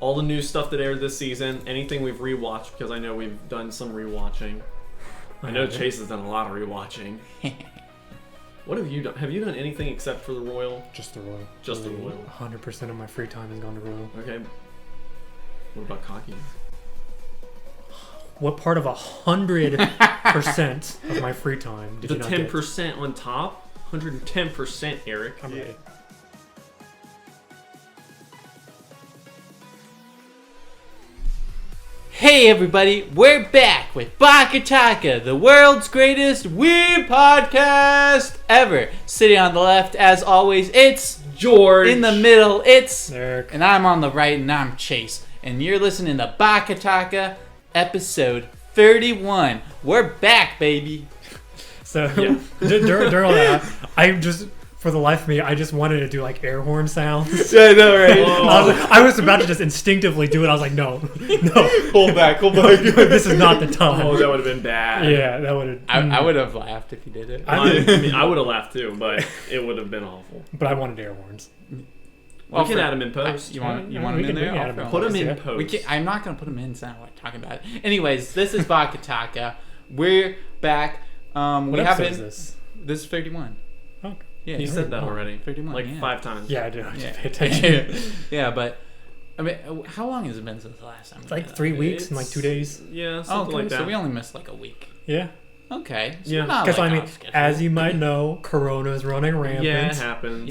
all the new stuff that aired this season, anything we've rewatched, because I know we've done some rewatching. I know Chase has done a lot of rewatching. What have you done? Have you done anything except for the Royal? Just the Royal. Just the Royal. 100% of my free time has gone to Royal. Okay. What about Cocky? What part of 100% of my free time did you not get? The 10% on top? 110%, Eric. I'm ready. Hey everybody, we're back with BakaTaka, the world's greatest Wii podcast ever. Sitting on the left, as always, it's George. In the middle, it's Eric. And I'm on the right, and I'm Chase. And you're listening to BakaTaka, episode 31. We're back, baby. So during all that, for the life of me, I just wanted to do like air horn sounds. I know, right? I was about to just instinctively do it. I was like, no. Hold back. This is not the time. Oh, that would have been bad. Yeah, that would have. I would have laughed if you did it. I mean, I would have laughed too, but it would have been awful. But I wanted air horns. Well, we can add them in post. You want we them in can there? add 'em in Put them post, in yeah. post. I'm not going to put them in, so I don't like talking about it. Anyways, this is BakaTaka. We're back. What episode is this? This is 31. Oh, Yeah, You said that already. 31, like yeah. 5 times. yeah, I do. I Yeah. pay attention. Yeah, but I mean, how long has it been since the last time? It's like 3 weeks and like 2 days. Yeah, something like that. So we only missed like a week. Yeah. Okay. So Yeah. we're not, Because like, I mean, off schedule. as you might know, Corona's running rampant. Yeah, it happens.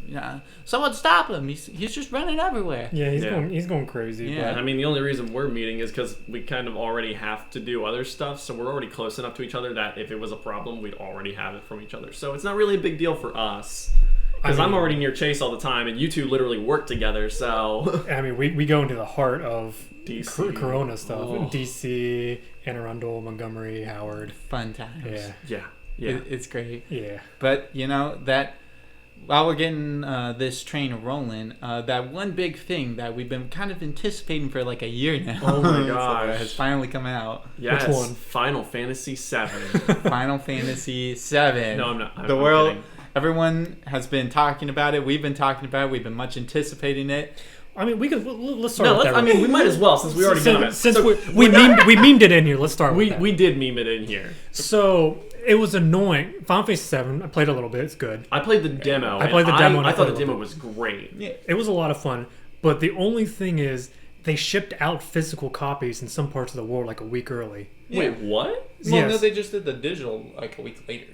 Yeah, someone stop him. He's just running everywhere. Yeah, he's Yeah. going crazy. Yeah. I mean, the only reason we're meeting is because we kind of already have to do other stuff, so we're already close enough to each other that if it was a problem, we'd already have it from each other. So it's not really a big deal for us. Because I'm already near Chase all the time, and you two literally work together, so... I mean, we go into the heart of DC. Corona stuff. Oh. DC, Anne Arundel, Montgomery, Howard. Fun times. Yeah. Yeah. It's great. Yeah. But that while we're getting this train rolling, that one big thing that we've been kind of anticipating for like a year now. Oh my so gosh. has finally come out. Yes, Which one? Final Fantasy VII. Final Fantasy VII. No, I'm not. The I'm world. kidding. Everyone has been talking about it. We've been talking about it. We've been much anticipating it. I mean, let's start No, with that. I mean, we might as well, since we already got it. Since So we memed it in here, let's start with that. we did meme it in here. So, it was annoying. Final Fantasy 7, I played a little bit. It's good. I played the demo. I played the demo and I I thought played the a demo little was great. Yeah. It was a lot of fun. But the only thing is, they shipped out physical copies in some parts of the world like a week early. Wait, what? Well, Yes. no, they just did the digital like a week later.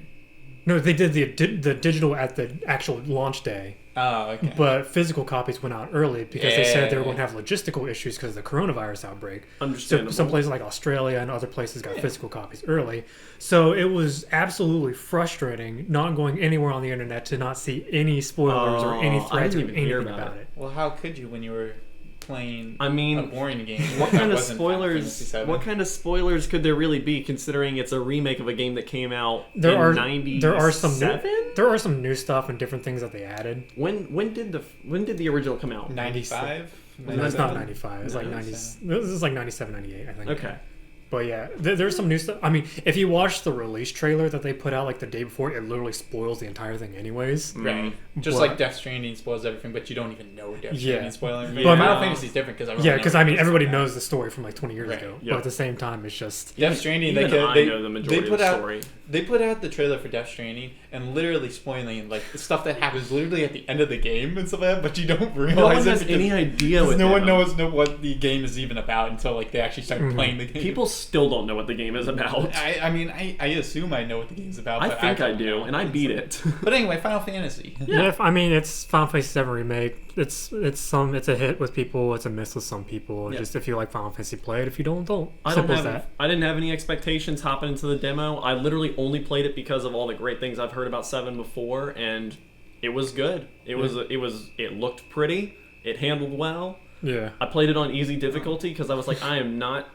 No, they did the digital at the actual launch day. Oh, okay. But physical copies went out early because they said they were Yeah. going to have logistical issues because of the coronavirus outbreak. So Understandable. some places like Australia and other places got physical copies early. So it was absolutely frustrating not going anywhere on the internet to not see any spoilers or any Oh, I threads or didn't even hear anything about about it. Well, how could you when you were playing I mean, a boring game? What that kind of wasn't Final spoilers? Fantasy VII? What kind of spoilers could there really be, considering it's a remake of a game that came out There in are '97? there are some new stuff and different things that they added. When did the original come out? 95? No, it's not 97? 95. It's like 90. 97. This is like 97, 98, I think. Okay. But yeah, there's some new stuff. I mean, if you watch the release trailer that they put out like the day before, it literally spoils the entire thing anyways. Right. Just But- like Death Stranding spoils everything, but you don't even know Death Yeah. Stranding spoiling everything. Yeah. Final Fantasy is different because Yeah, because I mean, everybody knows the story from like 20 years Right. ago. Yep. But at the same time, it's just Death Stranding. Even they I know the majority put of the out story. they put out the trailer for Death Stranding and literally spoiling like the stuff that happens literally at the end of the game and stuff like that, but you don't realize No one it has because- any idea because what no they one know. knows what the game is even about until like they actually start playing the game. People still don't know what the game is about. I mean, I assume I know what the game's about. I but think I don't do, know. and I beat it. But anyway, Final Fantasy. yeah. I mean, it's Final Fantasy 7 remake. It's a hit with people. It's a miss with some people. Yeah. Just if you like Final Fantasy, play it. If you don't. I Simple as that. didn't have any expectations hopping into the demo. I literally only played it because of all the great things I've heard about 7 before, and it was good. It looked pretty. It handled well. Yeah. I played it on easy difficulty because I was like, I'm not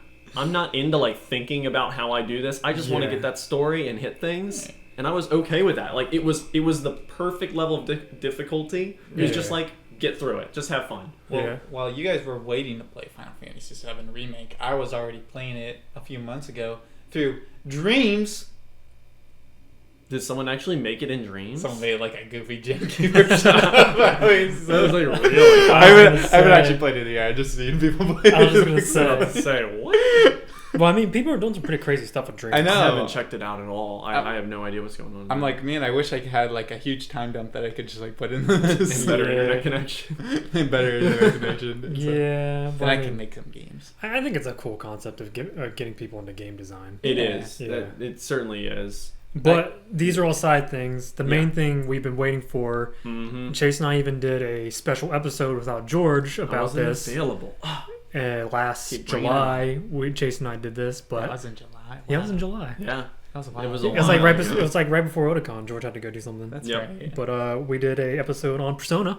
into like thinking about how I do this. I just want to Yeah. get that story and hit things, and I was okay with that. Like it was the perfect level of difficulty. It was just Yeah. like get through it, just have fun. Well, Yeah. while you guys were waiting to play Final Fantasy VII Remake, I was already playing it a few months ago through Dreams. Did someone actually make it in Dreams? Someone made like a goofy janky version of it. That was like really. I haven't actually played it yet. I just seen people play it. I was just gonna Say what? Well, I mean, people are doing some pretty crazy stuff with Dreams. I know. I haven't checked it out at all. I have no idea what's going on. I'm like, man, I wish I had like a huge time dump that I could just like put in And this. better internet connection. Better internet connection. Yeah, but And I can make some games. I think it's a cool concept of getting people into game design. It Yeah. is. Yeah. It certainly is. But these are all side things. The main Yeah. thing we've been waiting for. Mm-hmm. Chase and I even did a special episode without George about this available. last Keep bringing July. Chase and I did this, but That was in July. yeah, it was in July. Yeah. That was a while. It was ago. a It was like Wow. it was like right before Otakon. George had to go do something. That's Yep. right. But we did a episode on Persona,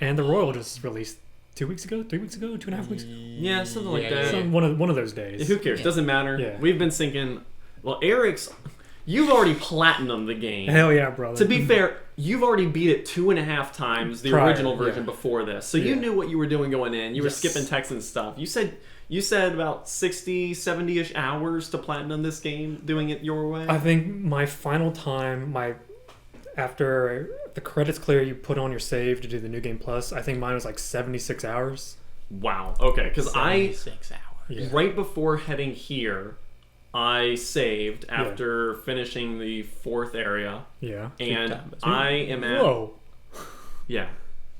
and the Royal just released 2 weeks ago, 3 weeks ago, 2.5 weeks ago. Yeah, something like that. Some, one of those days. Who cares? Yeah. Doesn't matter. Yeah. We've been sinking. Well, Eric's. You've already platinumed the game. Hell yeah, brother. To be fair, you've already beat it 2.5 times the Prior, original version yeah. before this, so you Yeah. knew what you were doing going in. You were Yes. skipping text and stuff. You said about 60, 70-ish hours to platinum this game, doing it your way. I think my final time, after the credits clear, you put on your save to do the new game plus. I think mine was like 76 hours. Wow. Okay, because 76 hours. Yeah. right before heading here, I saved after finishing the 4th area, Yeah. and times. I am at Whoa. yeah.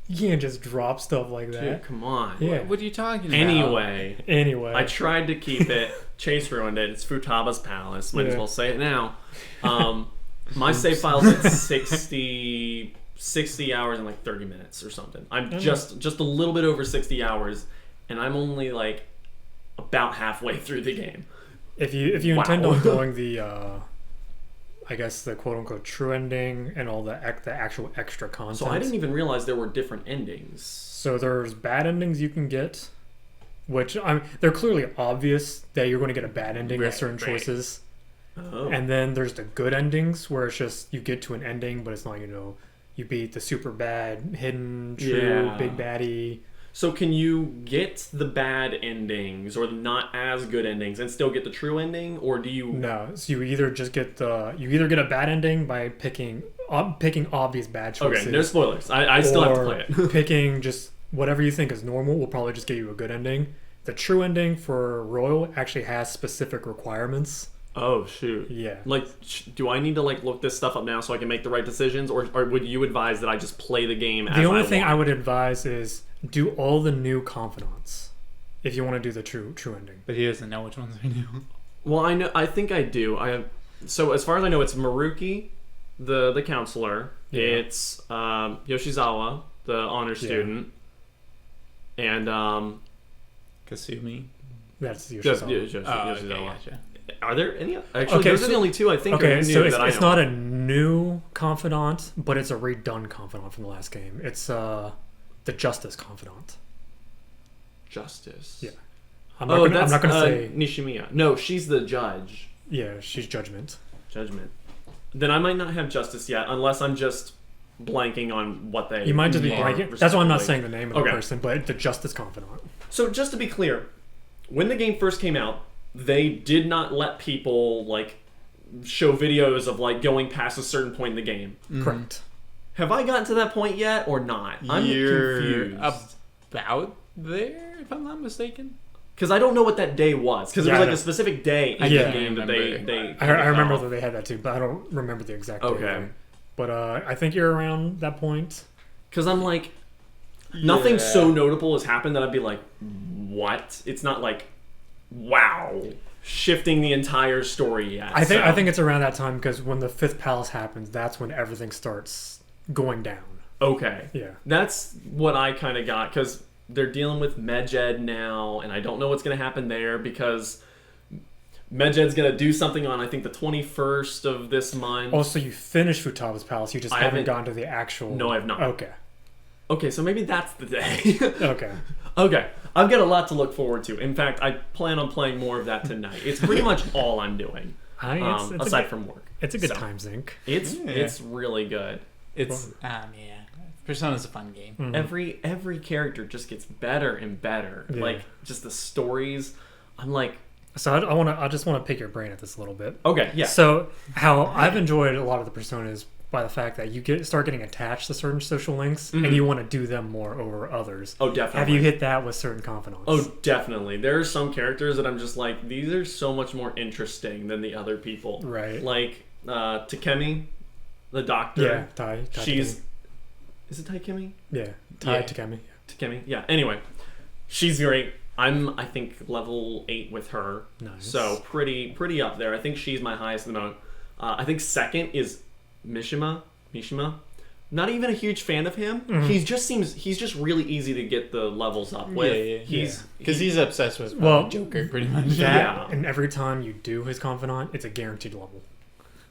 You can't just drop stuff like Dude, that. come on. Yeah. What are you talking about? Anyway. Anyway. I tried to keep it. Chase ruined it. It's Futaba's Palace. Might as Yeah. well say it now. My save file's at 60 hours and like 30 minutes or something. I'm just a little bit over 60 hours, and I'm only like about halfway through the game. If you Wow. intend on going the, I guess the quote unquote true ending and all the actual extra content. So I didn't even realize there were different endings. So there's bad endings you can get, which they're clearly obvious that you're going to get a bad ending with Right, certain right. choices. Oh. And then there's the good endings where it's just you get to an ending, but it's not, you beat the super bad, hidden, true, Yeah. big baddie. So can you get the bad endings or the not as good endings and still get the true ending, or do you? No, so you either get a bad ending by picking obvious bad choices. Okay, no spoilers. I still have to or play it. picking just whatever you think is normal will probably just get you a good ending. The true ending for Royal actually has specific requirements. Oh shoot. Yeah. Like, do I need to like look this stuff up now so I can make the right decisions, or would you advise that I just play the game as The only thing want? I would advise is do all the new confidants if you want to do the true ending. But he doesn't know which ones are new. Well, I know. I think I do. So as far as I know, it's Maruki, the counselor. Yeah. It's Yoshizawa, the honor student, and Kasumi. That's just Yoshizawa. Yoshizawa. Gotcha. Are there any? Actually, Okay, those are so- the only two I think Okay, are new so that I it's know. not a new confidant, but it's a redone confidant from the last game. It's the Justice confidant. Justice. Yeah. I'm I'm that's not gonna say. Nishimiya. No, she's the judge. Yeah, she's Judgment. Judgment. Then I might not have justice yet, unless I'm just blanking on what they. You might just be Yeah. blanking. That's why I'm not respectively. saying the name of the Okay. person, but the Justice confidant. So just to be clear, when the game first came out, they did not let people like show videos of like going past a certain point in the game. Correct. Have I gotten to that point yet or not? I'm You're confused about there, if I'm not mistaken. because I don't know what that day was because it Yeah, was I like a know. specific day in Yeah. the game that they remember. I remember that they had that too, but I don't remember the exact date. Okay. But I think you're around that point. because I'm like nothing Yeah. so notable has happened that I'd be like, what? It's not like wow, shifting the entire story yet. I So- think it's around that time because when the fifth palace happens, that's when everything starts going down. okay. Yeah. That's what I kind of got because they're dealing with Medjed now, and I don't know what's going to happen there because Medjed's going to do something on I think the 21st of this month. Also, you finished Futaba's palace. You just I haven't haven't- gotten to the actual. No, I have not. Okay. Okay, so maybe that's the day. Okay. Okay, I've got a lot to look forward to. In fact, I plan on playing more of that tonight. It's pretty much all I'm doing It's aside a, from work. it's a good So, time sink. It's really good. It's yeah. Persona's a fun game. Mhm. Every character just gets better and better. Yeah. Like just the stories. I'm like So I just want to pick your brain at this a little bit. Okay, yeah. So how I've enjoyed a lot of the personas by the fact that you start getting attached to certain social links and you want to do them more over others. Oh, definitely. Have you hit that with certain confidants? Oh, definitely. There are some characters that I'm just like, these are so much more interesting than the other people. Right. Like Takemi, the doctor. Yeah, Tai. She's... Takemi. Is it Takemi? Yeah, Takemi. Takemi. Yeah. Anyway, she's great. I'm, I think, level 8 with her. Nice. So pretty up there. I think she's my highest at the moment. I think second is Mishima. Not even a huge fan of him. Mm-hmm. He's just really easy to get the levels up with. Because he's obsessed with Joker, pretty much. That, and every time you do his confidant, it's a guaranteed level.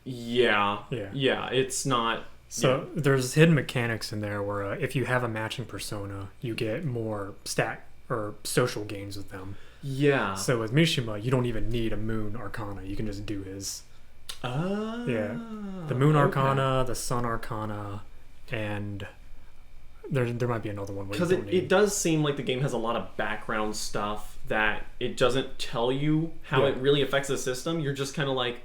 Yeah. It's not. So there's hidden mechanics in there where if you have a matching persona, you get more stat or social gains with them. Yeah. So with Mishima, you don't even need a Moon Arcana. You can just do his. Yeah. The Moon Arcana, the Sun Arcana, and there might be another one. Because it does seem like the game has a lot of background stuff that it doesn't tell you how it really affects the system. You're just kind of like,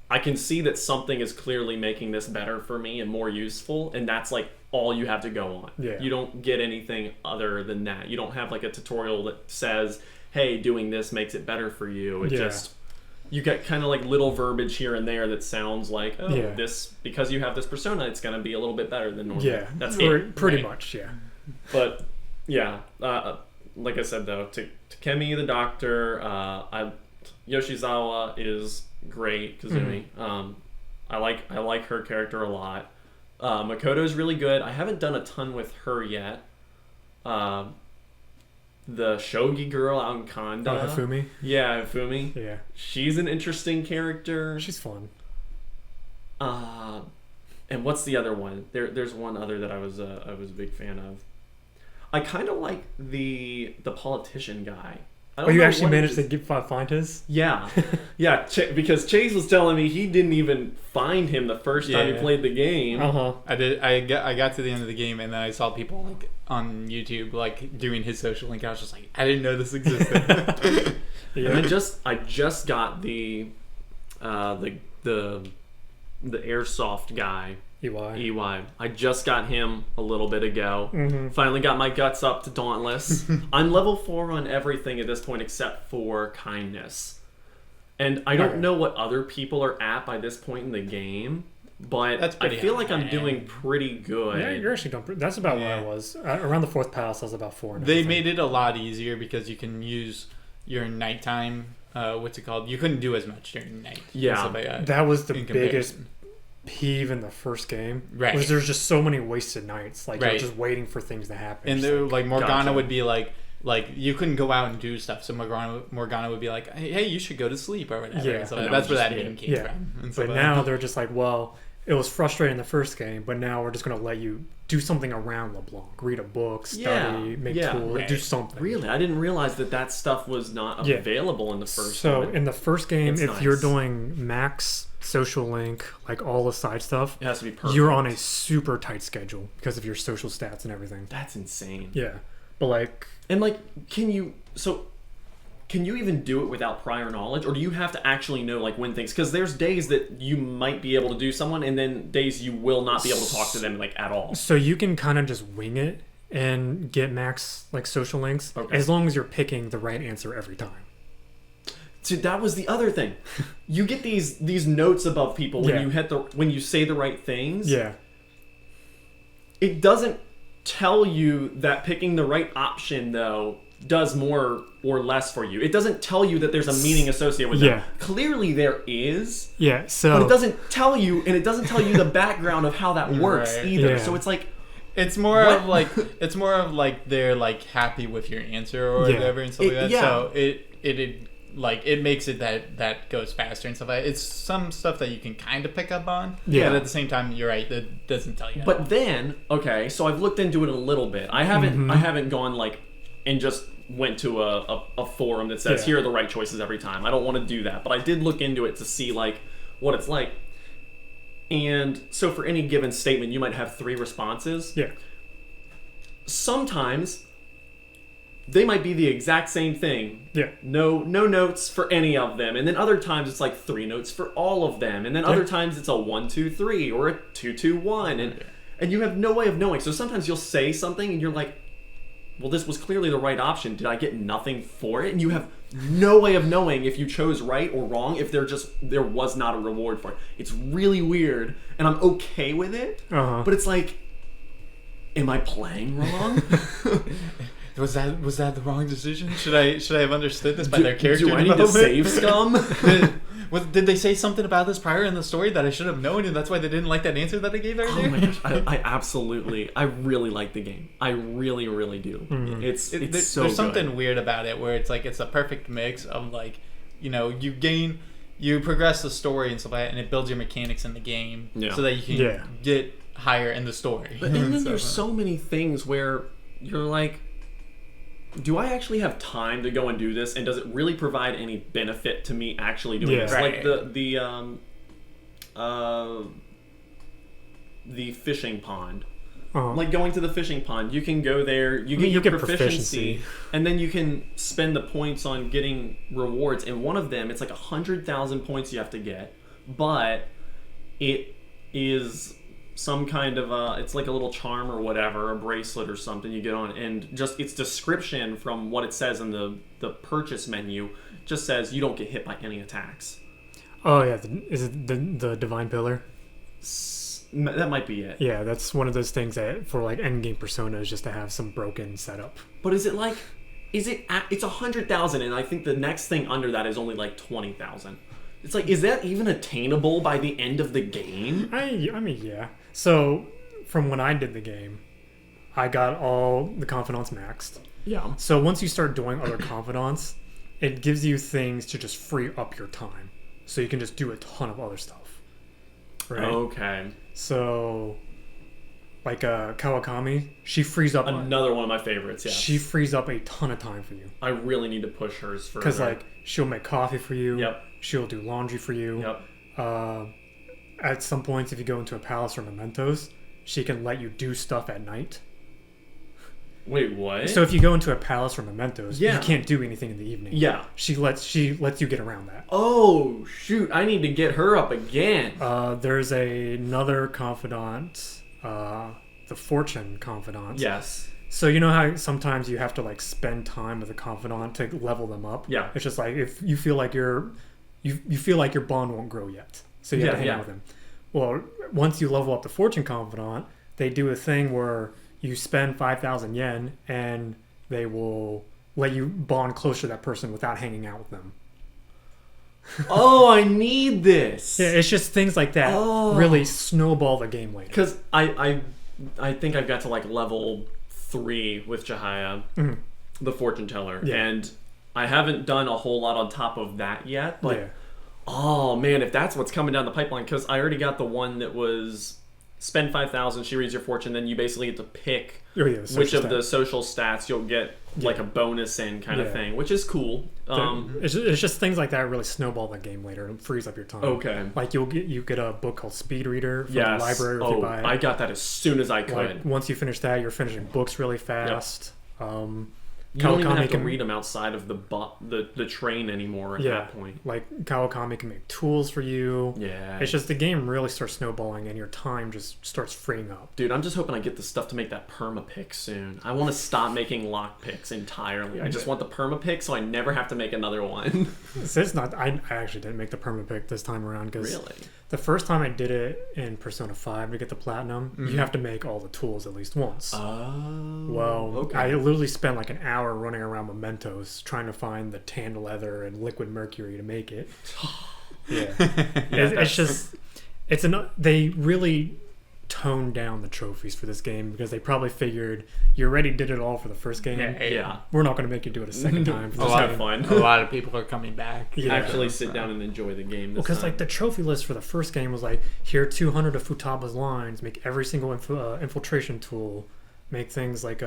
I can see that something is clearly making this better for me and more useful, and that's like all you have to go on. Yeah. You don't get anything other than that. You don't have like a tutorial that says, hey, doing this makes it better for you. It just, you get kind of like little verbiage here and there that sounds like, oh, this, because you have this persona, it's going to be a little bit better than normal. Yeah, that's pretty much, yeah. But yeah, like I said though, Takemi the doctor, Yoshizawa is great. Kazumi, I like her character a lot. Makoto's really good. I haven't done a ton with her yet. The shogi girl out in Kanda. Hifumi? Yeah, Hifumi. Yeah. She's an interesting character. She's fun. And what's the other one? There's one other that I was a big fan of. I kind of like the politician guy. Oh, you actually managed to find his? Yeah. Yeah, because Chase was telling me he didn't even find him the first time he played the game. I did. I got to the end of the game, and then I saw people like on YouTube like doing his social link. I was just like, I didn't know this existed. And I just got the airsoft guy. EY. I just got him a little bit ago. Finally got my guts up to Dauntless. I'm level 4 on everything at this point except for kindness. And I don't know what other people are at by this point in the game, but I feel like I'm doing pretty good. Yeah, you're actually doing that's about where I was. Around the 4th palace, I was about 4. They made it a lot easier because you can use your nighttime, what's it called? You couldn't do as much during night. Yeah. That was the biggest peeve in the first game, was there's just so many wasted nights, like you're just waiting for things to happen. And there, like Morgana would be like you couldn't go out and do stuff, so Morgana would be like, hey, you should go to sleep or whatever. Yeah, so that's where that name came from. And but now they're just like, well, it was frustrating in the first game, but now we're just going to let you do something around LeBlanc. Read a book, study, make tools, do something. Really? I didn't realize that stuff was not available in the first one. So in the first game, if you're doing max social link, like all the side stuff, it has to be perfect. You're on a super tight schedule because of your social stats and everything. That's insane. Yeah. But like... And like, can you even do it without prior knowledge, or do you have to actually know like when things? Because there's days that you might be able to do someone, and then days you will not be able to talk to them like at all. So you can kind of just wing it and get max like social links as long as you're picking the right answer every time. So that was the other thing. You get these notes above people when you when you say the right things. Yeah. It doesn't tell you that picking the right option though does more or less for you. It doesn't tell you that there's a meaning associated with that. Clearly there is. Yeah, so... But it doesn't tell you, and it doesn't tell you the background of how that works either. Yeah. So it's like... It's more of like they're like happy with your answer or whatever and stuff like that. So it makes it that goes faster and stuff like that. It's some stuff that you can kind of pick up on. Yeah. But at the same time, you're right, that doesn't tell you. But then, so I've looked into it a little bit. I haven't gone like and just went to a forum that says here are the right choices every time. I don't want to do that, but I did look into it to see like what it's like. And so for any given statement, you might have 3 responses. Yeah. Sometimes they might be the exact same thing. Yeah. No notes for any of them. And then other times it's like 3 notes for all of them. And then other times it's a 1, 2, 3 or a 2, 2, 1. And you have no way of knowing. So sometimes you'll say something and you're like, well, this was clearly the right option. Did I get nothing for it? And you have no way of knowing if you chose right or wrong, if there was not a reward for it. It's really weird. And I'm okay with it. But it's like, am I playing wrong? Was that the wrong decision? Should I have understood this by their character Do I need to save scum? Did they say something about this prior in the story that I should have known, and that's why they didn't like that answer that I gave earlier? Oh my gosh, I really like the game. I really, really do. Mm-hmm. It's so there's good. something weird about it where it's like it's a perfect mix of like, you know, you progress the story and stuff like that, and it builds your mechanics in the game so that you can get higher in the story. But and then there's so many things where you're like, do I actually have time to go and do this? And does it really provide any benefit to me actually doing this? Right. Like the fishing pond. Like going to the fishing pond, you can go there, you get proficiency, and then you can spend the points on getting rewards. And one of them, it's like 100,000 points you have to get, but it is some kind of it's like a little charm or whatever, a bracelet or something you get on, and just its description from what it says in the purchase menu just says you don't get hit by any attacks. Oh yeah, is it the divine pillar? That might be it. Yeah, that's one of those things that for like endgame personas just to have some broken setup. But is it like, it's 100,000, and I think the next thing under that is only like 20,000. It's like, is that even attainable by the end of the game? I mean, yeah. So, from when I did the game, I got all the confidants maxed. Yeah. So once you start doing other confidants, it gives you things to just free up your time. So you can just do a ton of other stuff. Right? Okay. So, like Kawakami, she frees up... Another one of my favorites, yeah. She frees up a ton of time for you. I really need to push hers further. Because, like, she'll make coffee for you. Yep. She'll do laundry for you. Yep. At some points, if you go into a palace or mementos, she can let you do stuff at night. Wait, what? So if you go into a palace or mementos, you can't do anything in the evening. Yeah. She lets you get around that. Oh, shoot. I need to get her up again. There's another confidant, the fortune confidant. Yes. So you know how sometimes you have to like spend time with a confidant to level them up? Yeah. It's just like if you feel like you feel like your bond won't grow yet. So you have to hang out with him. Well, once you level up the fortune confidant, they do a thing where you spend 5,000 yen and they will let you bond closer to that person without hanging out with them. Oh, I need this. Yeah, it's just things like that really snowball the game later. Because I think I've got to like level 3 with Chihaya, the fortune teller, and I haven't done a whole lot on top of that yet. But oh man, if that's what's coming down the pipeline, because I already got the one that was spend 5,000, she reads your fortune, then you basically get to pick which of the social stats you'll get like a bonus in kind of thing, which is cool. It's just things like that really snowball the game later and frees up your time. Okay. Like you get a book called Speed Reader from the library if you buy it. I got that as soon as I could. Like, once you finish that, you're finishing books really fast. Yep. You don't even have to read them outside of the train anymore at that point. Like Kawakami can make tools for you. Yeah. It's just the game really starts snowballing and your time just starts freeing up. Dude, I'm just hoping I get the stuff to make that perma pick soon. I want to stop making lock picks entirely. I just want the perma pick so I never have to make another one. It's not. I actually didn't make the perma pick this time around because really? The first time I did it in Persona 5 to get the platinum, you have to make all the tools at least once. Oh. Well, okay. I literally spent like an hour running around mementos trying to find the tanned leather and liquid mercury to make it. It's just they really toned down the trophies for this game because they probably figured you already did it all for the first game. We're not going to make you do it a second time. Just have fun. A lot of people are coming back. Actually sit down and enjoy the game this because time. like the trophy list for the first game was like, here are 200 of Futaba's lines, make every single infiltration tool, make things like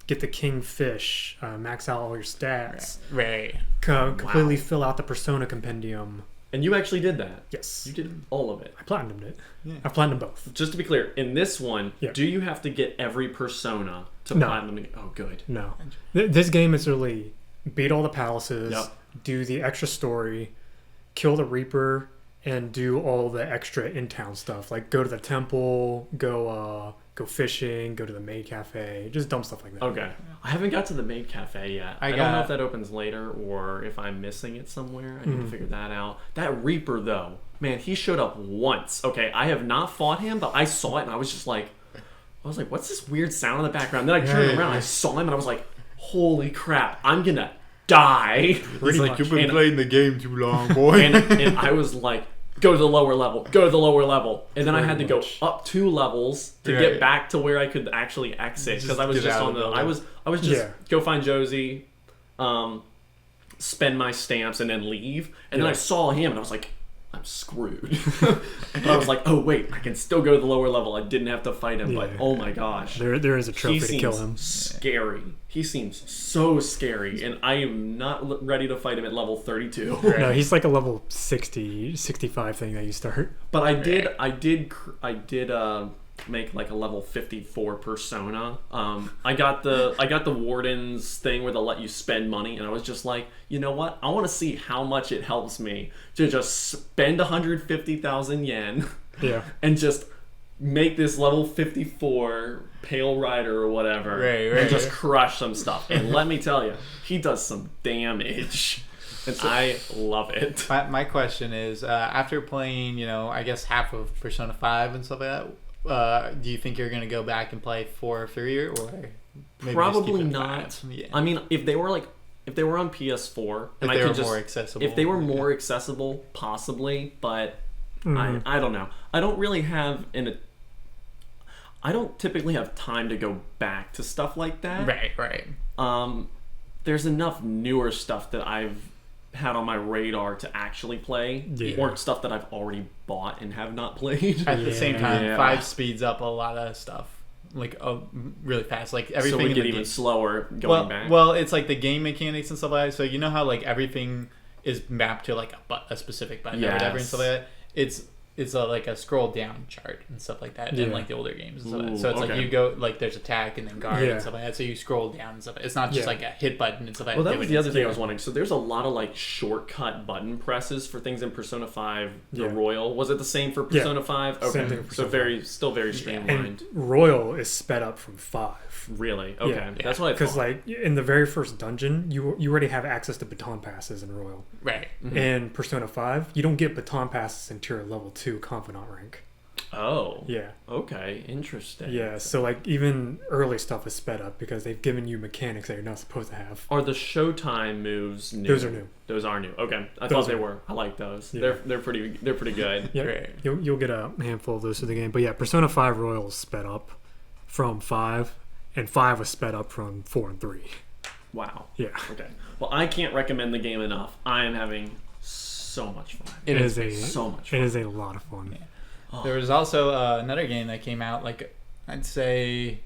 get the king fish, max out all your stats, right. completely fill out the persona compendium. And you actually did that. Yes. You did all of it. I platinumed it. Yeah. I platinumed both. Just to be clear, in this one, Yeah. do you have to get every persona to No. platinum? Oh, good. No. This game is really beat all the palaces, Yep. do the extra story, kill the Reaper, and do all the extra in-town stuff. Like go to the temple, go fishing, go to the maid cafe, just dumb stuff like that. Okay. I haven't got to the maid cafe yet. I don't know if that opens later or if I'm missing it somewhere. I need to figure that out. That Reaper, though, man, he showed up once. Okay, I have not fought him, but I saw it and I was just like, what's this weird sound in the background? Then I turned around, I saw him, and I was like, holy crap, I'm gonna die. He's like, you've been playing the game too long, boy. and I was like, go to the lower level, go to the lower level. And then I had to go up 2 levels to get back to where I could actually exit. Because I was just on the, I was just go find Josie, spend my stamps, and then leave. And then I saw him, and I was like, I'm screwed. But I was like, oh wait, I can still go to the lower level. I didn't have to fight him, but oh my gosh. There is a trophy to kill him. Scary. He seems so scary, and I am not ready to fight him at level 32. No, he's like a level 60, 65 thing that you start. But I did make like a level 54 persona. I got the warden's thing where they'll let you spend money, and I was just like, you know what? I want to see how much it helps me to just spend 150,000 yen, and just make this level 54 Pale Rider or whatever, and just crush some stuff. And let me tell you, he does some damage. And I love it. My question is, after playing, I guess half of Persona 5 and stuff like that, do you think you're going to go back and play 4 or 3, or maybe probably not? 5? Yeah. I mean, if they were on PS4, and if they were more accessible. If they were more accessible, possibly, but I don't know. I don't really have I don't typically have time to go back to stuff like that. Right. There's enough newer stuff that I've had on my radar to actually play, or stuff that I've already bought and have not played. At the same time, 5 speeds up a lot of stuff, like really fast. Like everything. So we get even slower going back. Well, it's like the game mechanics and stuff like that. So you know how like everything is mapped to like a specific button or whatever and stuff like that. It's like a scroll down chart and stuff like that in like the older games and stuff like that. So it's like you go like there's attack and then guard and stuff like that. So you scroll down and stuff. It's not just like a hit button and stuff like that. Well, that was the other thing I was wondering. So there's a lot of like shortcut button presses for things in Persona 5. The Royal, was it the same for Persona 5? Okay, same thing for Persona 5. Still very streamlined. And Royal is sped up from 5. Really? Okay, that's what I thought. Because like in the very first dungeon, you already have access to baton passes in Royal. Right. Mm-hmm. In Persona 5, you don't get baton passes until your level 2 Confidant rank. Oh. Yeah. Okay, interesting. Yeah, so like even early stuff is sped up because they've given you mechanics that you're not supposed to have. Are the Showtime moves new? Those are new. Those are new. Okay, I thought they were. I like those. Yeah. They're pretty good. Yeah, right. You'll get a handful of those through the game. But yeah, Persona 5 Royal is sped up from 5, and 5 was sped up from 4 and 3. Wow. Yeah. Okay. Well, I can't recommend the game enough. I am having so much fun. It is so much fun. It is a lot of fun. Yeah. Oh. There was also another game that came out, like, I'd say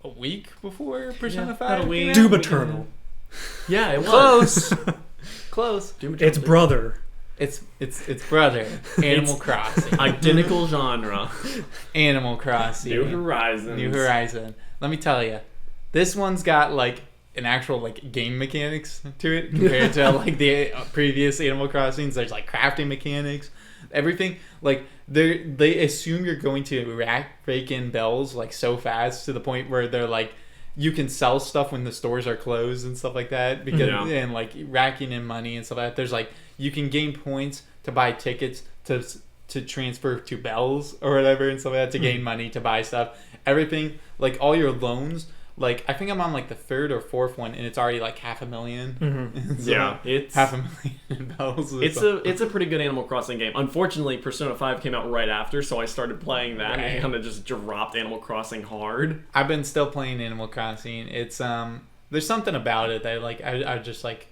a week before Persona 5. A week. Doom Eternal. Yeah, it was. Close. It's brother. It's brother. Animal Crossing. Identical genre. Animal Crossing. New Horizon. Let me tell you, this one's got like an actual like game mechanics to it compared to like the previous Animal Crossings. There's like crafting mechanics, everything. Like they assume you're going to rake in bells like so fast to the point where they're like, you can sell stuff when the stores are closed and stuff like that, because and like racking in money and stuff like that. There's like, you can gain points to buy tickets to transfer to bells or whatever and stuff like that, to gain money to buy stuff. Everything, like all your loans, like I think I'm on like the 3rd or 4th one and it's already like 500,000. Mm-hmm. So yeah, it's 500,000 bells. It's a pretty good Animal Crossing game. Unfortunately, Persona 5 came out right after, so I started playing that and kind of just dropped Animal Crossing hard. I've been still playing Animal Crossing. It's there's something about it that like I just like,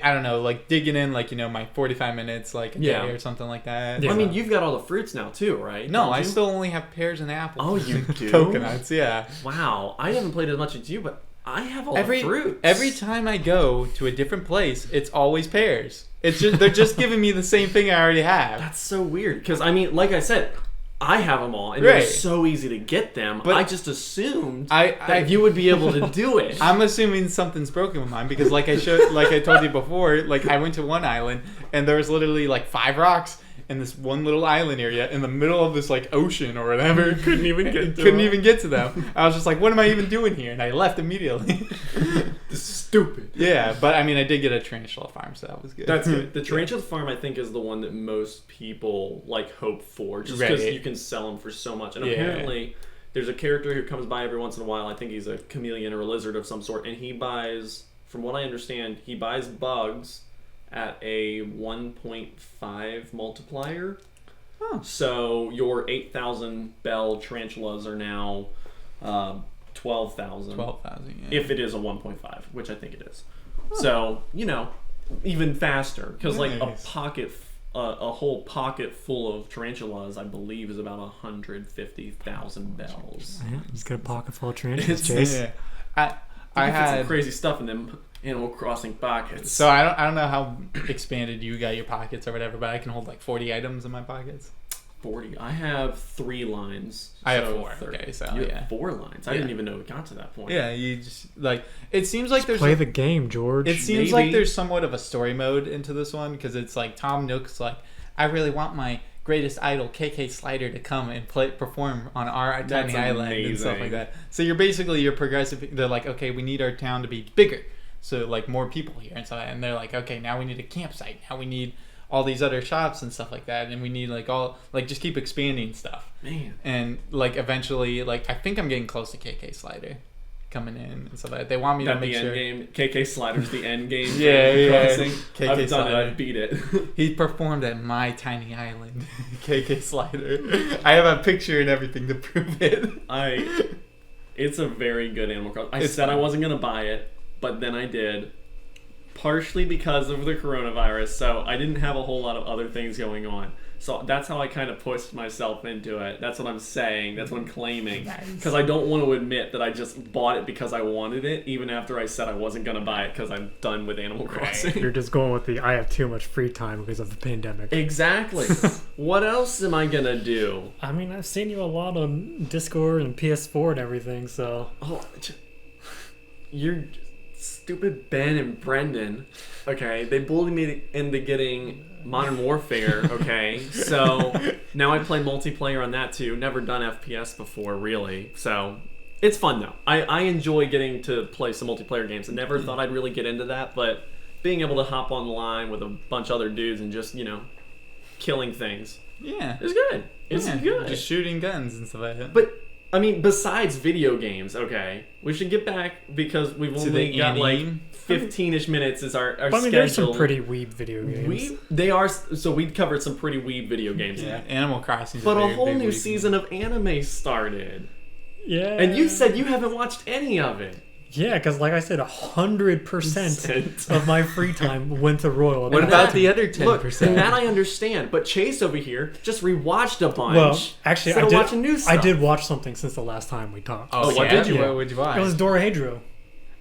I don't know, like digging in like, my 45 minutes like a day or something like that. Yeah. I mean, you've got all the fruits now too, right? No, I still only have pears and apples. Oh, you do? Coconuts, yeah. Wow, I haven't played as much as you, but I have all the fruits. Every time I go to a different place, it's always pears. It's just they're just giving me the same thing I already have. That's so weird. Because, I mean, like I said, I have them all, and it was so easy to get them. But I just assumed that you would be able to do it. I'm assuming something's broken with mine because, like I told you before, like I went to one island and there was literally like 5 rocks in this one little island area in the middle of this like ocean or whatever. Couldn't even get to them. I was just like, what am I even doing here? And I left immediately. Stupid. Yeah, but I mean, I did get a tarantula farm, so that was good. That's good. The tarantula farm, I think, is the one that most people like hope for, just because you can sell them for so much. And apparently, there's a character who comes by every once in a while. I think he's a chameleon or a lizard of some sort, and he buys, from what I understand, he buys bugs at a 1.5 multiplier. Oh. So your 8,000 bell tarantulas are now 12,000. 12,000, yeah. If it is a 1.5, which I think it is. Huh. So, even faster. Because like a whole pocket full of tarantulas, I believe, is about 150,000 bells. Yeah, just got a pocket full of tarantulas, Chase. Yeah. I had some crazy stuff in them Animal Crossing pockets. So I don't know how expanded you got your pockets or whatever, but I can hold like 40 items in my pockets. 40. I have 3 lines. I have 4. 30. Okay, so you have 4 lines. I didn't even know it got to that point. Yeah, you just like it seems like there's play the game, George. It seems like there's somewhat of a story mode into this one because it's like Tom Nook's like, I really want my greatest idol KK Slider to come and perform on our tiny island and stuff like that. So you're progressive. They're like, okay, we need our town to be bigger, so like more people here and stuff. And they're like, okay, now we need a campsite. Now we need all these other shops and stuff like that, and we need like all like just keep expanding stuff. Man. And like eventually, like I think I'm getting close to KK Slider coming in and stuff like that. They want me to make sure. End game. KK Slider's the end game. Yeah. KK I've done it. I beat it. He performed at my tiny island. KK Slider. I have a picture and everything to prove it. It's a very good Animal Crossing. I said I wasn't gonna buy it, but then I did. Partially because of the coronavirus, so I didn't have a whole lot of other things going on. So that's how I kind of pushed myself into it. That's what I'm saying. That's what I'm claiming. Because I don't want to admit that I just bought it because I wanted it, even after I said I wasn't going to buy it because I'm done with Animal Crossing. You're just going with I have too much free time because of the pandemic. Exactly. What else am I going to do? I mean, I've seen you a lot on Discord and PS4 and everything, so... Oh, you're... Stupid Ben and Brendan, okay? They bullied me into getting Modern Warfare, okay? So now I play multiplayer on that too. Never done FPS before, really. So it's fun though. I enjoy getting to play some multiplayer games. I never thought I'd really get into that, but being able to hop online with a bunch of other dudes and just, killing things. Yeah. It's good. It's good. Just shooting guns and stuff like that. But I mean, besides video games, okay, we should get back because we've only got like 15-ish minutes is our schedule. I mean, there's some pretty weeb video games. They are, so we covered some pretty weeb video games. Yeah, Animal Crossing. But a whole new season of anime started. Yeah. And you said you haven't watched any of it. Yeah, because like I said, 100% of my free time went to Royal. What about the other 10%? Look, and that I understand. But Chase over here just rewatched a bunch. Well, actually, watching new stuff. I did watch something since the last time we talked. Oh, what did you? What did you watch? It was Dorohedro.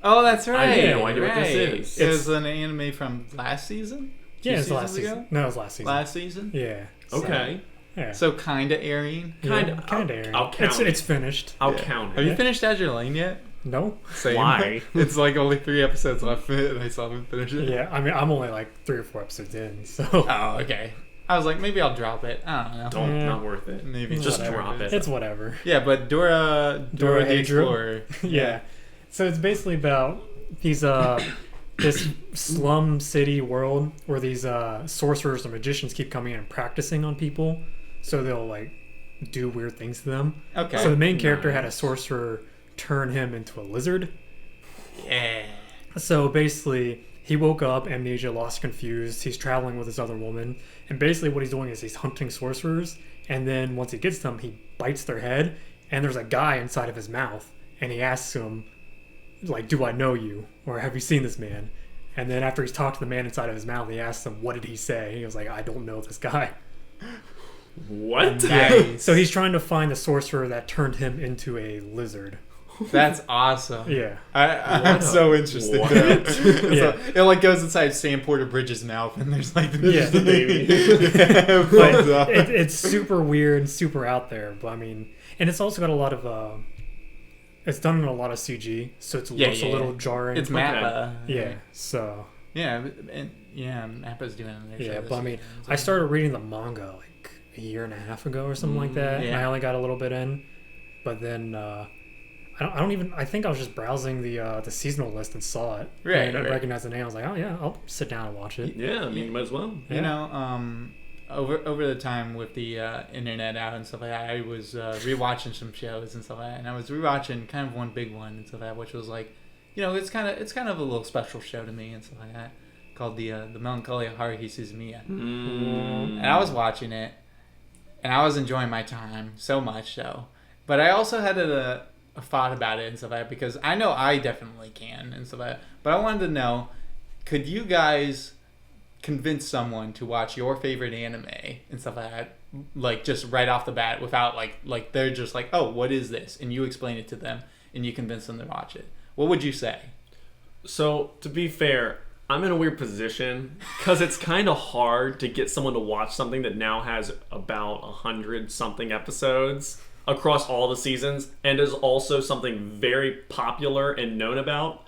Oh, that's right. I have no idea what this is. It was an anime from last season? Yeah, it was last season. No, it was last season. Last season? Yeah. Okay. Yeah. So kind of airing? Kind of airing. I'll count it. It's finished. I'll count it. Have you finished Azure Lane yet? No. Same. Why? It's like only 3 episodes left and I still haven't finished it. Yeah, I mean, I'm only like 3 or 4 episodes in, so... Oh, okay. I was like, maybe I'll drop it. I don't know. Not worth it. Maybe just drop it. It's whatever. Yeah, but Dora the Explorer. Yeah. So it's basically about these this slum city world where these sorcerers and magicians keep coming in and practicing on people, so they'll like do weird things to them. Okay. So the main character had a sorcerer turn him into a lizard. Yeah. So basically, he woke up, amnesia, lost, confused. He's traveling with this other woman, and basically what he's doing is he's hunting sorcerers. And then once he gets them, he bites their head, and there's a guy inside of his mouth, and he asks him, like, "Do I know you? Or have you seen this man?" And then after he's talked to the man inside of his mouth, he asks him, "What did he say?" And he was like, "I don't know this guy." What? Nice. So he's trying to find the sorcerer that turned him into a lizard. That's awesome. Yeah. I'm so interested. Yeah. It like goes inside Sam Porter Bridges' mouth, and there's like Yeah. the baby. But it's super weird and super out there. But I mean, and it's also got a lot of it's done in a lot of CG, so it looks a little jarring. It's Mappa. Yeah. So. Yeah, and Mappa's doing it. Yeah, but I mean, I started reading the manga like a year and a half ago or something like that, and I only got a little bit in. But then I think I was just browsing the seasonal list and saw it. Right. And I recognized the name. I was like, oh yeah, I'll sit down and watch it. Yeah, I mean, you might as well. You know, over the time with the internet out and stuff like that, I was rewatching some shows and stuff like that, and I was rewatching kind of one big one and stuff like that, which was like, you know, it's kind of a little special show to me and stuff like that, called the Melancholy of Haruhi Suzumiya. And I was watching it, and I was enjoying my time so much so, but I also had a thought about it and stuff like that, because I know I definitely can and stuff like that, but I wanted to know, could you guys convince someone to watch your favorite anime and stuff like that, like just right off the bat, without like they're just like, oh, what is this, and you explain it to them and you convince them to watch it? What would you say? So, to be fair, I'm in a weird position because it's kind of hard to get someone to watch something that now has about 100-something episodes across all the seasons, and is also something very popular and known about.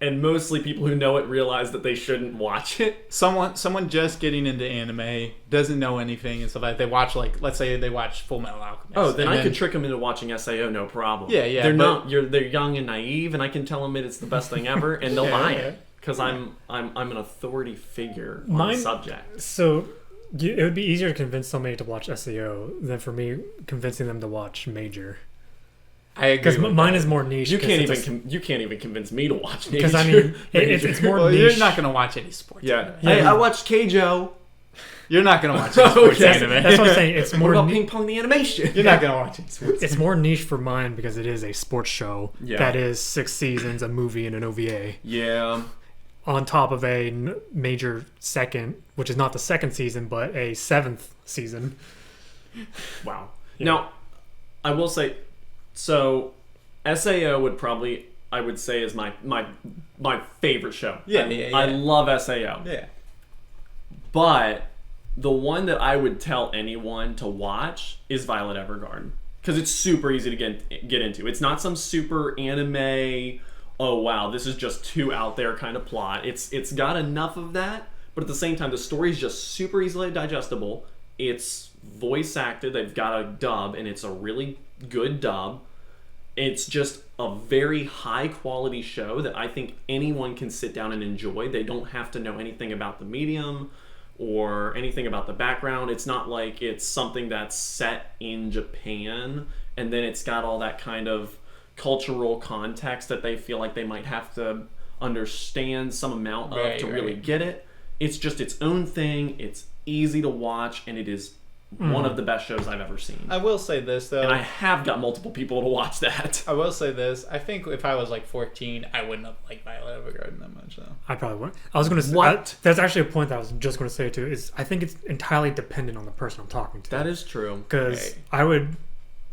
And mostly people who know it realize that they shouldn't watch it. Someone just getting into anime, doesn't know anything and stuff like that. They watch, like, let's say they watch Full Metal Alchemist. Oh, then I could trick them into watching SAO, no problem. Yeah. They're young and naive, and I can tell them it's the best thing ever, and they'll buy it because I'm an authority figure on the subject. So it would be easier to convince somebody to watch SAO than for me convincing them to watch Major. I agree. Because mine is more niche. You can't even convince me to watch Major. Because I mean, it's more niche. You're not going to watch any sports. Yeah. Hey, I watched Keijo. You're not going to watch any sports anime. That's what I'm saying. It's more. What about Ping Pong the animation? You're not going to watch any sports. It's more niche for mine because it is a sports show that is 6 seasons, a movie, and an OVA. Yeah. On top of a major second, which is not the second season, but a 7th season. Wow. Yeah. Now, I will say, so SAO would probably, I would say, is my favorite show. Yeah. I love SAO. Yeah. But the one that I would tell anyone to watch is Violet Evergarden, because it's super easy to get into. It's not some super anime, oh wow, this is just too out there kind of plot. It's got enough of that, but at the same time, the story is just super easily digestible. It's voice acted. They've got a dub, and it's a really good dub. It's just a very high quality show that I think anyone can sit down and enjoy. They don't have to know anything about the medium or anything about the background. It's not like it's something that's set in Japan and then it's got all that kind of cultural context that they feel like they might have to understand some amount of to really get it. It's just its own thing. It's easy to watch, and it is one of the best shows I've ever seen. I will say this, though. And I have got multiple people to watch that. I will say this. I think if I was like 14, I wouldn't have liked Violet Evergarden that much, though. I probably wouldn't. I was going to say... What? That's actually a point that I was just going to say, too, is I think it's entirely dependent on the person I'm talking to. That is true. Because I would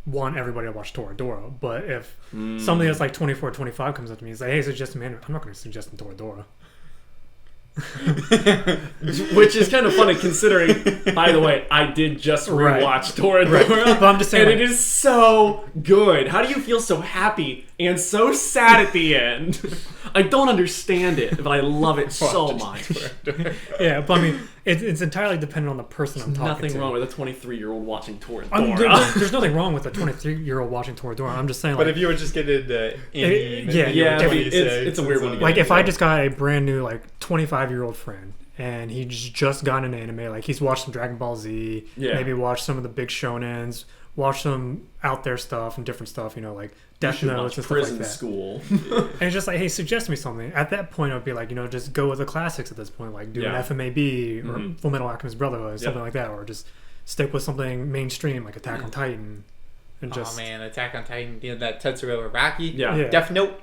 want everybody to watch Toradora, but if something that's like 24 or 25 comes up to me and says, hey, suggest a man, I'm not going to suggest Toradora. Which is kind of funny considering, by the way, I did just rewatch Toradora, but I'm just saying, and it is so good. How do you feel so happy and so sad at the end? I don't understand it, but I love it so much. Yeah, but I mean, it's entirely dependent on the person I'm talking to. Nothing wrong with a 23-year-old watching Toradora. There's nothing wrong with a 23-year-old watching Toradora. I'm just saying, but like, if you would just get into it's a weird one to get like into. If I just got a brand new like 25-year-old friend and he just got an anime, like he's watched some Dragon Ball Z, maybe watched some of the big shonens, watched some out there stuff and different stuff, you know, like Death Note and stuff like that. Prison School. And it's just like, hey, suggest me something. At that point, I'd be like, you know, just go with the classics at this point, like do an FMAB or Full Metal Alchemist Brotherhood, something like that, or just stick with something mainstream like Attack on Titan. And just, Attack on Titan, you know, that Tetsuro Araki. Yeah. Death Note.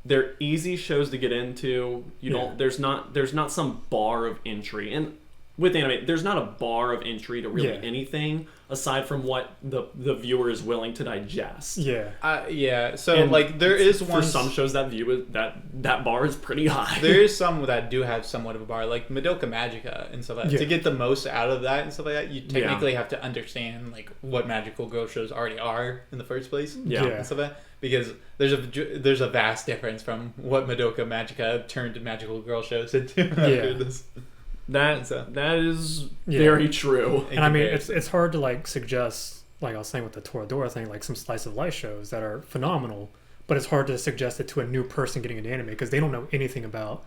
They're easy shows to get into. There's not some bar of entry. And with anime, there's not a bar of entry to really anything aside from what the viewer is willing to digest. Yeah. So and like there is one for some shows that bar is pretty high. There is some that do have somewhat of a bar, like Madoka Magica and stuff like that. To get the most out of that and stuff like that, you technically have to understand like what magical girl shows already are in the first place. Yeah. And stuff like that. Because there's a vast difference from what Madoka Magica turned magical girl shows into after this. That is very true. And I mean, it's hard to like suggest, like I was saying with the Toradora thing, like some slice of life shows that are phenomenal, but it's hard to suggest it to a new person getting into anime because they don't know anything about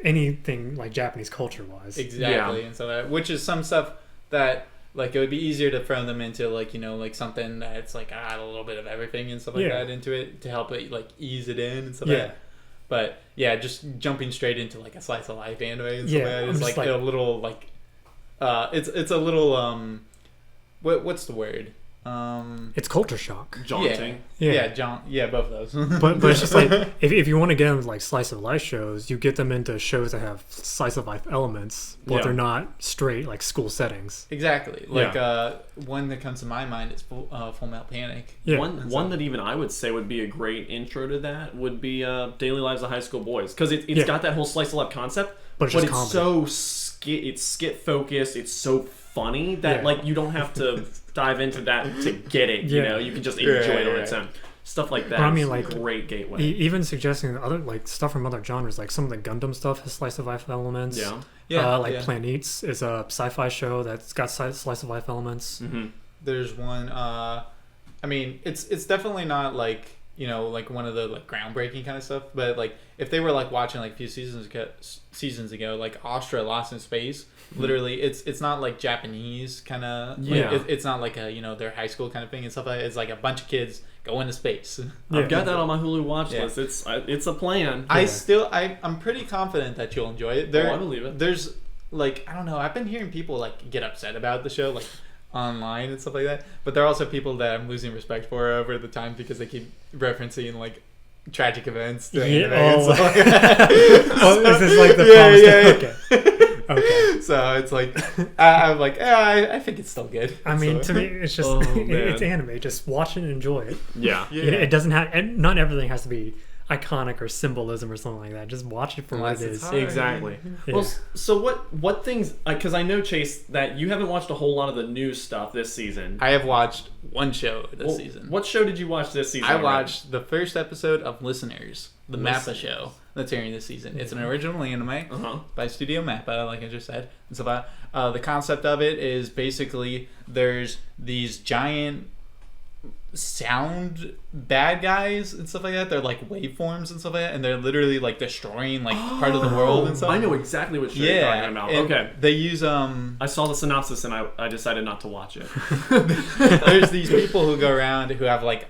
anything like Japanese culture wise. Exactly, and so which is some stuff that like it would be easier to throw them into like like something that's like add a little bit of everything and stuff like that into it to help it like ease it in and stuff like that. But just jumping straight into like a slice of life anime and stuff like that is like a little like it's a little what's the word? It's culture shock. Jaunting. Both of those. but it's just like if you want to get them like slice of life shows, you get them into shows that have slice of life elements, but they're not straight like school settings. Exactly. Like one that comes to my mind is Full Metal Panic. Yeah. One that even I would say would be a great intro to that would be Daily Lives of High School Boys, because it's got that whole slice of life concept, but it's so skit focused. It's so funny that like you don't have to dive into that to get it. You know, you can just enjoy it on its own. Stuff like that. But I mean, like great gateway. Even suggesting other like stuff from other genres, like some of the Gundam stuff has slice of life elements. Planets is a sci-fi show that's got slice of life elements. Mm-hmm. There's one. I mean, it's definitely not like like one of the like groundbreaking kind of stuff, but like if they were like watching like a few seasons ago, like Astra Lost in Space, literally it's not like Japanese kind of it's not like a their high school kind of thing and stuff like that. It's like a bunch of kids go into space. I've got that on my Hulu watch list. It's a plan. I'm pretty confident that you'll enjoy it. I believe it. There's like I don't know, I've been hearing people like get upset about the show like online and stuff like that, but there are also people that I'm losing respect for over the time because they keep referencing like tragic events. Is this like the Okay. So it's like I'm like I think it's still good. I mean, to me, it's just it's anime. Just watch it and enjoy it. Yeah. It doesn't have, and not everything has to be iconic or symbolism or something like that. Just watch it for what it is. Exactly. Yeah. Well, so what things? Because I know, Chase, that you haven't watched a whole lot of the new stuff this season. I have watched one show this season. What show did you watch this season? I watched the first episode of Listeners, the Mappa show that's airing this season. It's an original anime by Studio Mappa, like I just said. It's about the concept of it is basically there's these giant sound bad guys and stuff like that. They're like waveforms and stuff like that, and they're literally like destroying like part of the world and stuff. I know exactly what you're talking about. Okay, they use I saw the synopsis and I decided not to watch it. There's these people who go around who have like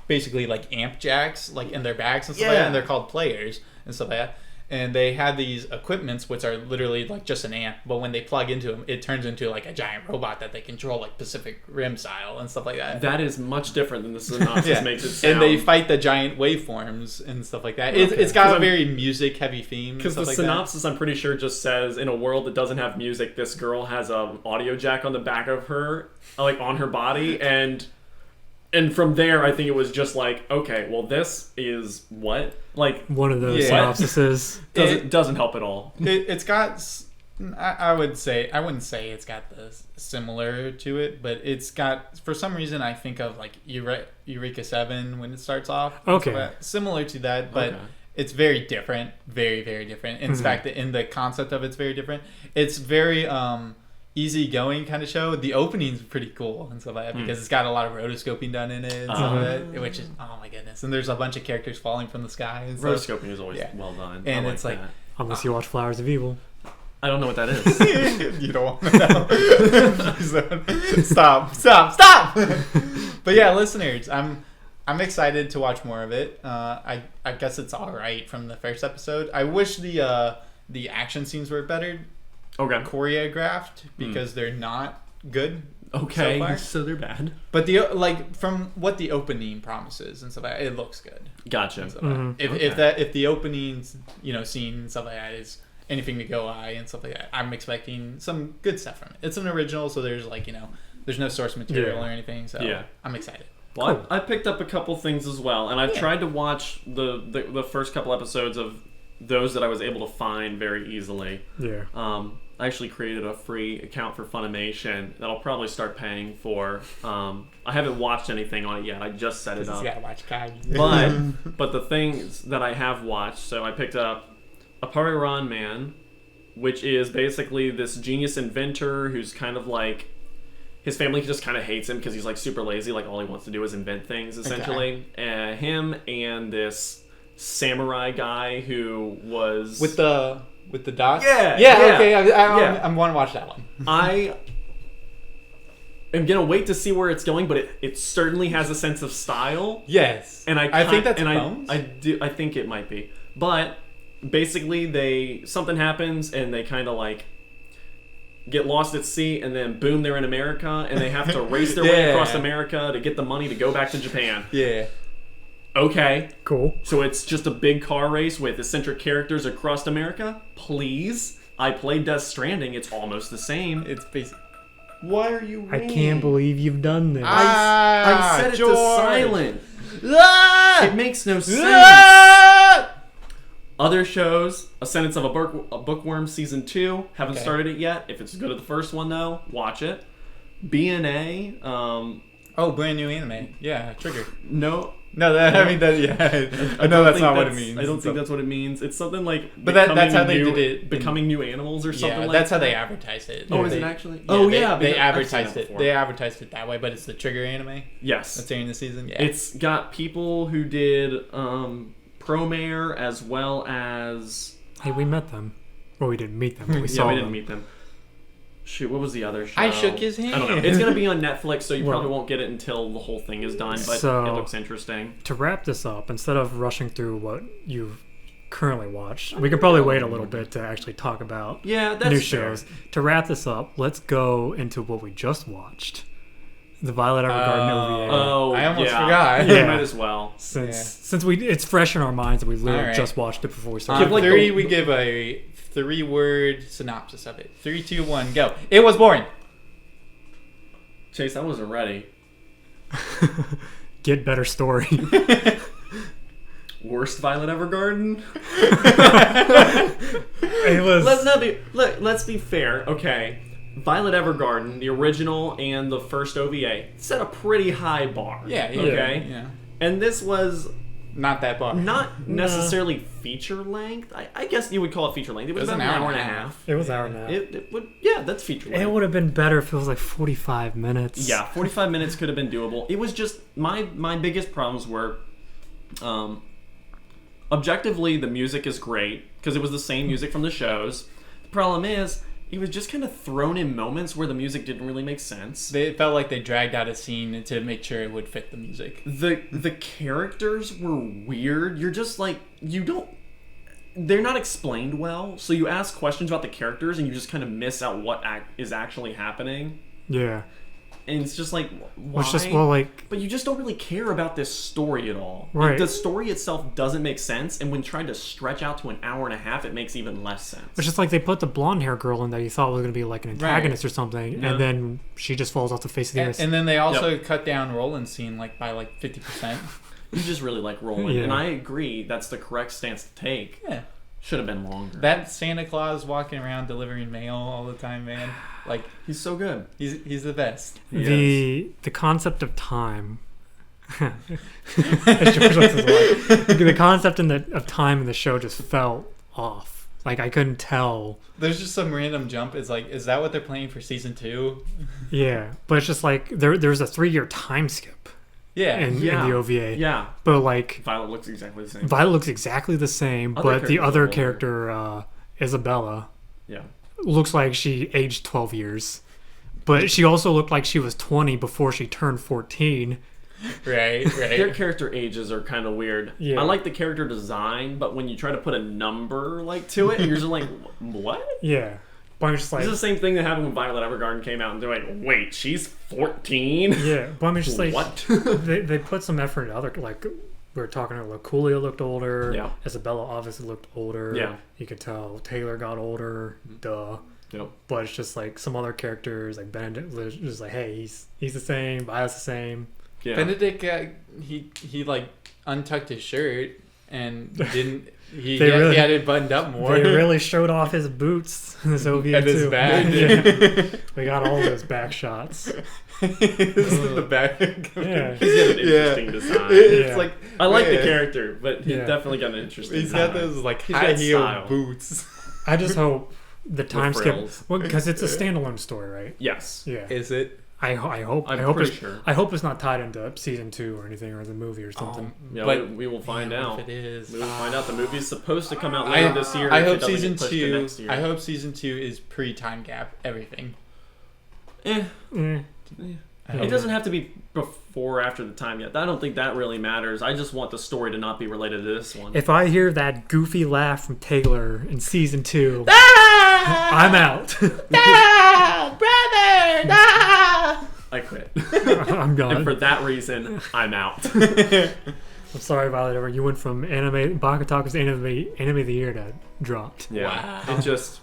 basically like amp jacks like in their bags and stuff like that, and they're called players and stuff like that. And they have these equipments which are literally like just an amp, but when they plug into them, it turns into like a giant robot that they control like Pacific Rim style and stuff like that. That is much different than the synopsis makes it sound. And they fight the giant waveforms and stuff like that. It's got a very music-heavy theme. Because the synopsis, I'm pretty sure, just says, in a world that doesn't have music, this girl has an audio jack on the back of her, like on her body, and from there, I think it was just like, okay, well, this is what? Like one of those synopsises. Doesn't help at all. It's got, I wouldn't say it's got the similar to it, but it's got, for some reason, I think of like Eureka 7 when it starts off. Okay. Similar to that, but it's very different. Very, very different. In fact, in the concept of it's very different. It's very easygoing kind of show. The opening's pretty cool and stuff like that because it's got a lot of rotoscoping done in it and stuff like that, which is oh my goodness. And there's a bunch of characters falling from the sky and stuff. Rotoscoping is always well done. And it's like unless you watch Flowers of Evil. I don't know what that is. You don't want to know. Stop. But yeah, listeners, I'm excited to watch more of it. I guess it's all right from the first episode. I wish the action scenes were better. Choreographed because they're not good. Okay, so they're bad. But from what the opening promises and stuff like that, it looks good. Gotcha. If the opening scene and stuff like that anything to go and stuff like that. I'm expecting some good stuff from it. It's an original, so there's there's no source material or anything. So I'm excited. Well, cool. I picked up a couple things as well, and I've tried to watch the first couple episodes of those that I was able to find very easily. Yeah. I actually created a free account for Funimation that I'll probably start paying for. I haven't watched anything on it yet. I just set it up. You gotta watch Kage. But the things that I have watched, so I picked up Appareron Man, which is basically this genius inventor who's kind of like, his family just kind of hates him because he's like super lazy. Like all he wants to do is invent things, essentially. Okay. Him and this samurai guy who was with the dots. Yeah. Okay. I want to watch that one. I am gonna wait to see where it's going, but it certainly has a sense of style. Yes, and I think that's Bones. I think it might be, but basically something happens and they kind of like get lost at sea, and then boom, they're in America, and they have to race their way across America to get the money to go back to Japan. Yeah. Okay. Cool. So it's just a big car race with eccentric characters across America? Please? I played Death Stranding. It's almost the same. It's basic. Why are you ringing? I can't believe you've done this. I set it to silent. It makes no sense. Other shows, A Sentence of a Bookworm Season 2. Haven't started it yet. If it's as good as the first one, though, watch it. BNA. Brand new anime. Yeah, Trigger. No, I mean, I know that's not what it means. I don't think that's what it means. It's something like... But that's how they did it. Becoming new animals or something like that. That's how they advertised it. Oh, is it actually? They advertised it. They advertised it that way, but it's the Trigger anime? Yes. That's airing this season? Yeah. It's got people who did Promare as well as... Hey, we met them. Well, we didn't meet them, but we saw them. Yeah, we didn't meet them. Shoot, what was the other show? I shook his hand. I don't know. It's going to be on Netflix, so you probably won't get it until the whole thing is done, but it looks interesting. To wrap this up, instead of rushing through what you've currently watched, we could probably wait a little bit to actually talk about new shows. To wrap this up, let's go into what we just watched. The Violet Evergarden OVA. Oh, I almost forgot. Yeah, might as well. Since it's fresh in our minds and we literally just watched it before we started. We give a 3-word synopsis of it. 3, 2, 1, go. It was boring. Chase, I wasn't ready. Get better story. Worst Violet Evergarden? It was... Let's be fair, okay. Violet Evergarden, the original and the first OVA, set a pretty high bar. Yeah. And this was not that bar. Not necessarily feature length. I guess you would call it feature length. It was about an hour and a half. It was an hour and a half. It would, that's feature length. It would have been better if it was like 45 minutes. Yeah, 45 minutes could have been doable. It was just my biggest problems were objectively the music is great because it was the same music from the shows. The problem is it was just kind of thrown in moments where the music didn't really make sense. It felt like they dragged out a scene to make sure it would fit the music. The characters were weird. You're just like, they're not explained well, so you ask questions about the characters and you just kind of miss out what is actually happening. Yeah. And it's just like, why? It's just, but you just don't really care about this story at all. Right. Like, the story itself doesn't make sense, and when trying to stretch out to an hour and a half, it makes even less sense. It's just like they put the blonde hair girl in that you thought was going to be like an antagonist or something, and then she just falls off the face of the earth. And then they also cut down Roland's scene by 50%. You just really like Roland, and I agree that's the correct stance to take. Yeah. Should have been longer. That Santa Claus walking around delivering mail all the time, man. Like, he's so good. He's the best. The concept of time. The concept of time in the show just felt off. Like, I couldn't tell. There's just some random jump. It's like, is that what they're playing for season 2? Yeah, but it's just like there's a 3-year time skip. In the OVA. Yeah. But like Violet looks exactly the same. But the other character, Isabella, looks like she aged 12 years. But she also looked like she was 20 before she turned 14. Right. Their character ages are kind of weird. Yeah. I like the character design, but when you try to put a number to it, you're just like, what? Yeah. But I'm just like, it's the same thing that happened when Violet Evergarden came out, and they're like, wait, she's 14? Yeah, but I'm just like, what? they put some effort into other, like, we were talking about Coolio looked older. Yeah. Isabella obviously looked older. Yeah. You could tell Taylor got older. Duh. Yep. But it's just like some other characters, like Benedict was just like, hey, he's the same. Violet's the same. Yeah. Benedict, he like untucked his shirt and didn't. He had it buttoned up more. They really showed off his boots in this OVA and his too. back. We got all those back shots. This is the back. Yeah. He's got an interesting design. It's Yeah. like I like the character, but he's Yeah. definitely got an interesting he's design. got those like He's high got heel style. boots. I just hope the time skip, frills. because it's a standalone story, right? Yes. Yeah. Is it? I hope. I'm I hope pretty it's. sure. I hope it's not tied into season 2 or anything, or the movie or something. Yeah, but we will find damn, out. if it is. We will find out. The movie's supposed to come out later this year. I if it hope doesn't season get pushed to 2. next year. I hope season 2 is pre-time gap everything. Eh. Eh. It doesn't have to be before or after the time yet. I don't think that really matters. I just want the story to not be related to this one. If I hear that goofy laugh from Taylor in season 2, I'm out. Brother! I quit. I'm gone. And for that reason, I'm out. I'm sorry, Violet. You went from BakaTaka's anime of the year to dropped. Yeah. Wow. It just...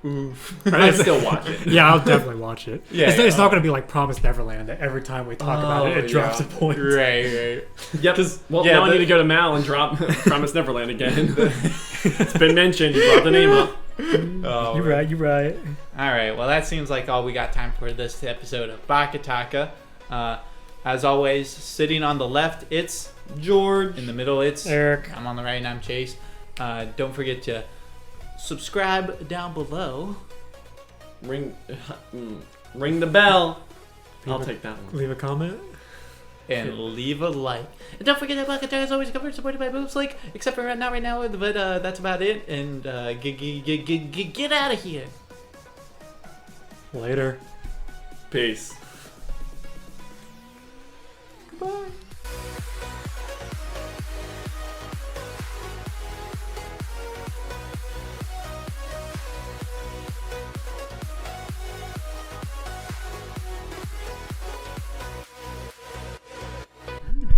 Oof. I'd still watch it. Yeah, I'll definitely watch it. Yeah, it's not going to be like Promised Neverland that every time we talk about it, it drops a point. Right. Yep. Well, now I need to go to Mal and drop Promise Neverland again. It's been mentioned. You brought the name up. Oh, You're right. All right. Well, that seems like all we got time for this episode of BakaTaka. As always, sitting on the left, it's George. In the middle, it's Eric. I'm on the right, and I'm Chase. Don't forget to subscribe down below. Ring the bell. I'll take that one. Leave a comment. And leave a like. And don't forget that BakaTaka is always covered, supported by Boobs Lake, except for not right now, but that's about it. And get out of here. Later. Peace. Goodbye.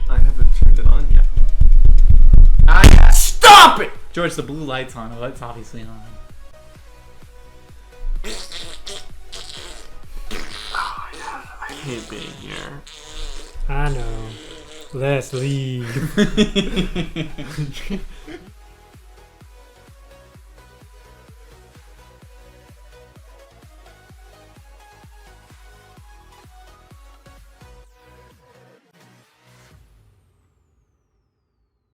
I haven't turned it on yet. Stop it! George, the blue light's on. Well, it's obviously on. I hate being here. I know. Let's leave.